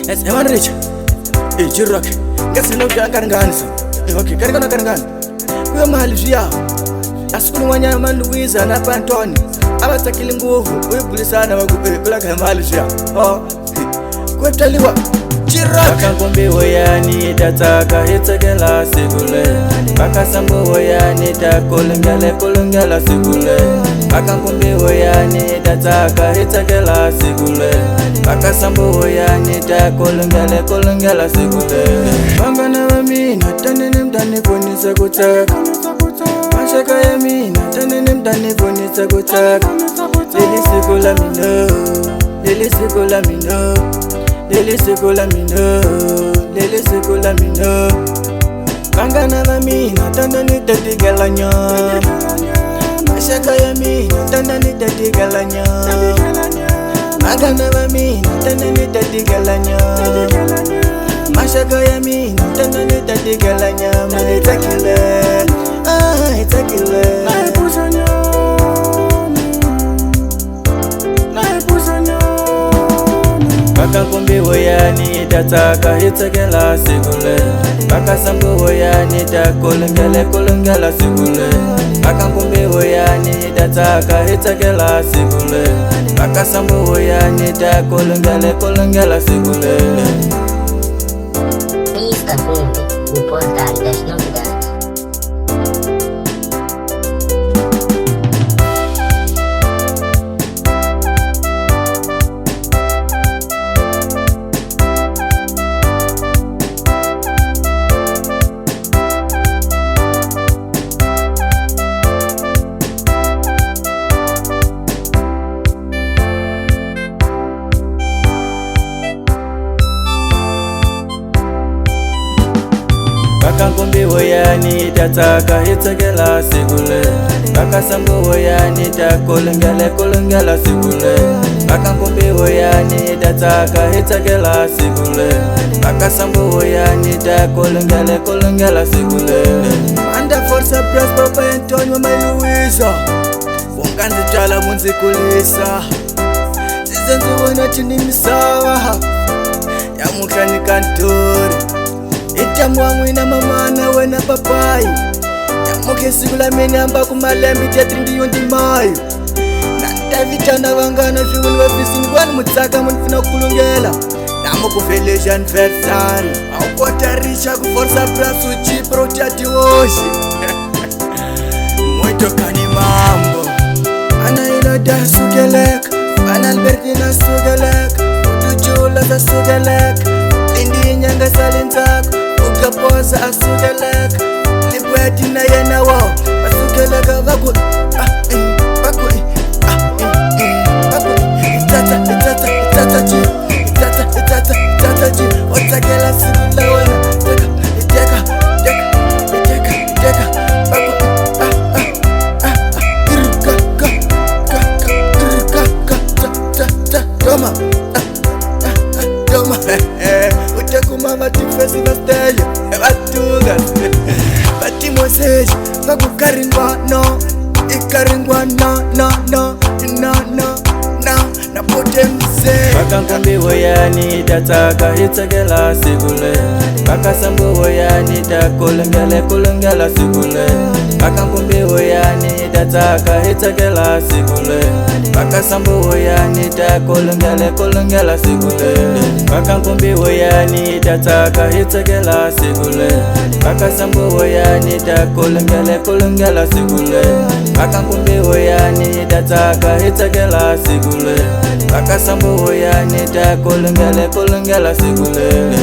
As I'm rich, it's your rock. Guess you know you can guns. Okay, can gun. We're Malaysia. As soon as I'm on Louisa and up Antony, I was taking over. We police are never good like Malaysia. Oh, go tell you what. Bakankumbi woyani tataka hitakela sigule Bakasambu woyani takulungela sigule Bakankumbi woyani tataka hitakela sigule Bakasambu woyani takulungela sigule Bangana wamina tanene mdani ponisa kutaka Mashaka ya mina tanene mdani ponisa kutaka Lili sikula mino Lele sekola mino Bangana na mina tanda ni tati galanya Mashaka ya mina tanda ni tati galanya Bangana na mina tanda ni tati galanya Mashaka ya mina tanda ni tati galanya Malitakile, itakile Bakankumbi woyani tataka hitakela sigule Bakasambu woyani takulungela sigule Bakankumbi woyani tataka hitakela sigule Bakasambu woyani takulungela sigule Mr. Kumbi, uportal das novidades. Bakankumbi woyani tataka hitakela sigule Bakasambu woyani takulungela sigule Bakankumbi woyani tataka hitakela sigule Bakasambu woyani takulungela sigule Manda força pras Papa Antônio Mãe Luísa Bunganzi tala munzi kulisa Zizenzi wana chini misawa Ya mukani kantori Itamu wangu ina mamana wena papai Ya muke sigula meni amba kumalembi tetri yondi mayo Nanta vitana wangana fiwuni wafisini Wani mutaka munifina kulungela Namu kufelesha anniversary Au kotarisha kuforsa prasu chipro chati woshi Muito kani mambo Ana ilada sugelek Ana Albertina sugelek Utuchula sa sugelek Lindi nyanga salintako Ukapoza asugelek Libweti na yena wao Asugeleka vaku Itata ji Otakela sigula wena Iteka Doma Utekumama tifesi na stage Batuga Bati moseji Bakukaringwa no Ikaringwa no Napote mse Bakankumbi woyani tataka hitakela sigule Bakasambu woyani takulungela sigule Bakankumbi woyani tataka hitakela sigule Bakasambu woyani takulungela sigule Bakankumbi woyani tataka hitakela sigule Bakasambu woyani takulungela sigule Bakankumbi woyani tataka hitakela sigule Bakasambu woyani takulungela sigule